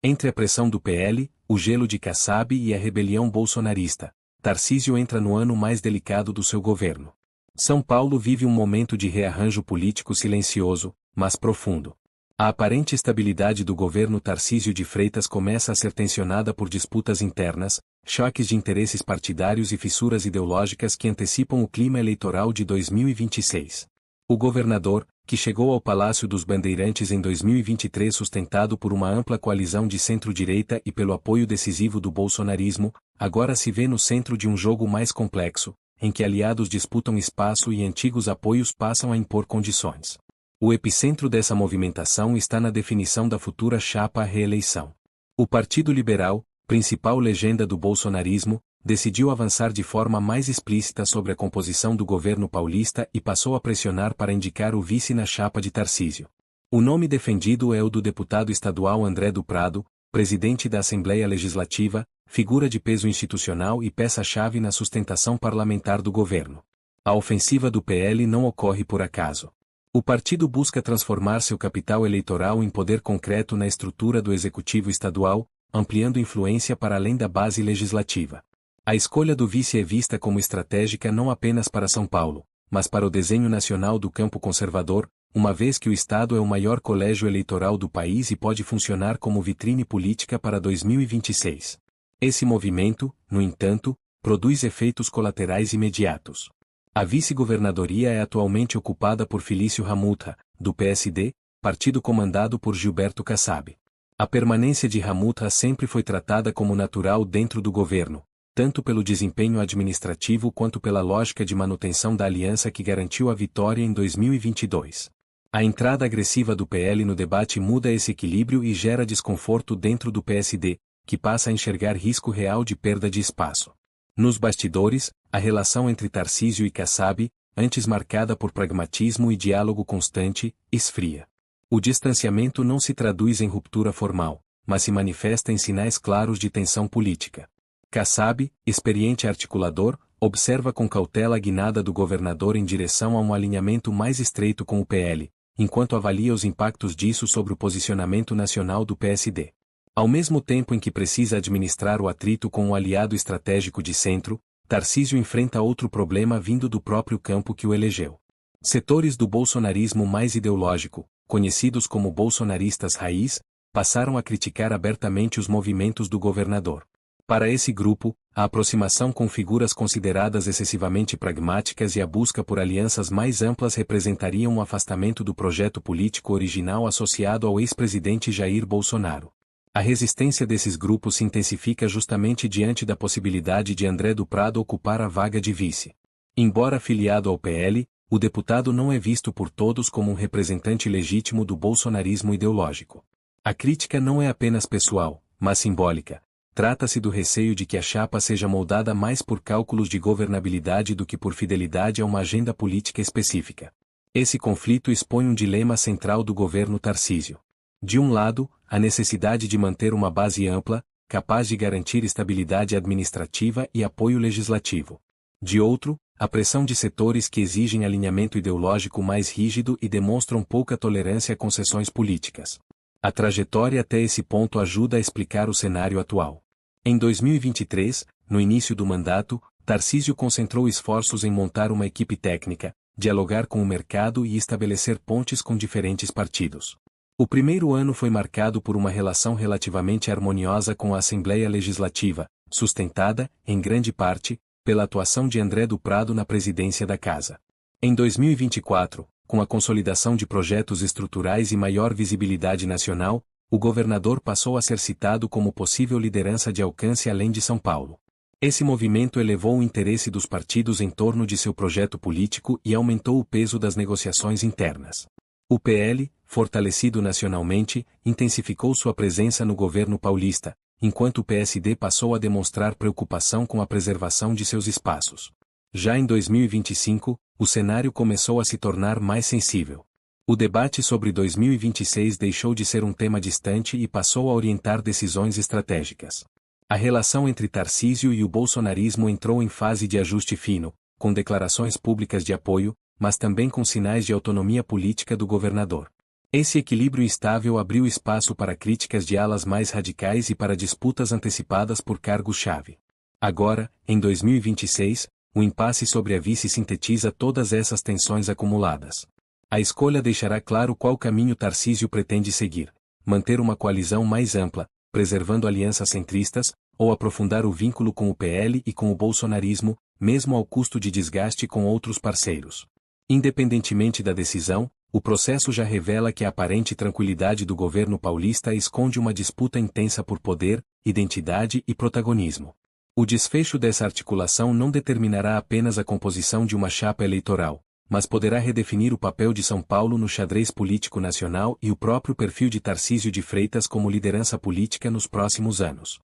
Entre a pressão do PL, o gelo de Kassab e a rebelião bolsonarista, Tarcísio entra no ano mais delicado do seu governo. São Paulo vive um momento de rearranjo político silencioso, mas profundo. A aparente estabilidade do governo Tarcísio de Freitas começa a ser tensionada por disputas internas, choques de interesses partidários e fissuras ideológicas que antecipam o clima eleitoral de 2026. O governador, que chegou ao Palácio dos Bandeirantes em 2023 sustentado por uma ampla coalizão de centro-direita e pelo apoio decisivo do bolsonarismo, agora se vê no centro de um jogo mais complexo, em que aliados disputam espaço e antigos apoios passam a impor condições. O epicentro dessa movimentação está na definição da futura chapa à reeleição. O Partido Liberal, principal legenda do bolsonarismo, decidiu avançar de forma mais explícita sobre a composição do governo paulista e passou a pressionar para indicar o vice na chapa de Tarcísio. O nome defendido é o do deputado estadual André do Prado, presidente da Assembleia Legislativa, figura de peso institucional e peça-chave na sustentação parlamentar do governo. A ofensiva do PL não ocorre por acaso. O partido busca transformar seu capital eleitoral em poder concreto na estrutura do executivo estadual, ampliando influência para além da base legislativa. A escolha do vice é vista como estratégica não apenas para São Paulo, mas para o desenho nacional do campo conservador, uma vez que o Estado é o maior colégio eleitoral do país e pode funcionar como vitrine política para 2026. Esse movimento, no entanto, produz efeitos colaterais imediatos. A vice-governadoria é atualmente ocupada por Felício Ramutha, do PSD, partido comandado por Gilberto Kassab. A permanência de Ramutha sempre foi tratada como natural dentro do governo, tanto pelo desempenho administrativo quanto pela lógica de manutenção da aliança que garantiu a vitória em 2022. A entrada agressiva do PL no debate muda esse equilíbrio e gera desconforto dentro do PSD, que passa a enxergar risco real de perda de espaço. Nos bastidores, a relação entre Tarcísio e Kassab, antes marcada por pragmatismo e diálogo constante, esfria. O distanciamento não se traduz em ruptura formal, mas se manifesta em sinais claros de tensão política. Kassab, experiente articulador, observa com cautela a guinada do governador em direção a um alinhamento mais estreito com o PL, enquanto avalia os impactos disso sobre o posicionamento nacional do PSD. Ao mesmo tempo em que precisa administrar o atrito com um aliado estratégico de centro, Tarcísio enfrenta outro problema vindo do próprio campo que o elegeu. Setores do bolsonarismo mais ideológico, conhecidos como bolsonaristas raiz, passaram a criticar abertamente os movimentos do governador. Para esse grupo, a aproximação com figuras consideradas excessivamente pragmáticas e a busca por alianças mais amplas representariam um afastamento do projeto político original associado ao ex-presidente Jair Bolsonaro. A resistência desses grupos se intensifica justamente diante da possibilidade de André do Prado ocupar a vaga de vice. Embora afiliado ao PL, o deputado não é visto por todos como um representante legítimo do bolsonarismo ideológico. A crítica não é apenas pessoal, mas simbólica. Trata-se do receio de que a chapa seja moldada mais por cálculos de governabilidade do que por fidelidade a uma agenda política específica. Esse conflito expõe um dilema central do governo Tarcísio. De um lado, a necessidade de manter uma base ampla, capaz de garantir estabilidade administrativa e apoio legislativo. De outro, a pressão de setores que exigem alinhamento ideológico mais rígido e demonstram pouca tolerância a concessões políticas. A trajetória até esse ponto ajuda a explicar o cenário atual. Em 2023, no início do mandato, Tarcísio concentrou esforços em montar uma equipe técnica, dialogar com o mercado e estabelecer pontes com diferentes partidos. O primeiro ano foi marcado por uma relação relativamente harmoniosa com a Assembleia Legislativa, sustentada, em grande parte, pela atuação de André do Prado na presidência da Casa. Em 2024, com a consolidação de projetos estruturais e maior visibilidade nacional, o governador passou a ser citado como possível liderança de alcance além de São Paulo. Esse movimento elevou o interesse dos partidos em torno de seu projeto político e aumentou o peso das negociações internas. O PL, fortalecido nacionalmente, intensificou sua presença no governo paulista, enquanto o PSD passou a demonstrar preocupação com a preservação de seus espaços. Já em 2025, o cenário começou a se tornar mais sensível. O debate sobre 2026 deixou de ser um tema distante e passou a orientar decisões estratégicas. A relação entre Tarcísio e o bolsonarismo entrou em fase de ajuste fino, com declarações públicas de apoio, mas também com sinais de autonomia política do governador. Esse equilíbrio instável abriu espaço para críticas de alas mais radicais e para disputas antecipadas por cargos-chave. Agora, em 2026, o impasse sobre a vice sintetiza todas essas tensões acumuladas. A escolha deixará claro qual caminho Tarcísio pretende seguir: manter uma coalizão mais ampla, preservando alianças centristas, ou aprofundar o vínculo com o PL e com o bolsonarismo, mesmo ao custo de desgaste com outros parceiros. Independentemente da decisão, o processo já revela que a aparente tranquilidade do governo paulista esconde uma disputa intensa por poder, identidade e protagonismo. O desfecho dessa articulação não determinará apenas a composição de uma chapa eleitoral, mas poderá redefinir o papel de São Paulo no xadrez político nacional e o próprio perfil de Tarcísio de Freitas como liderança política nos próximos anos.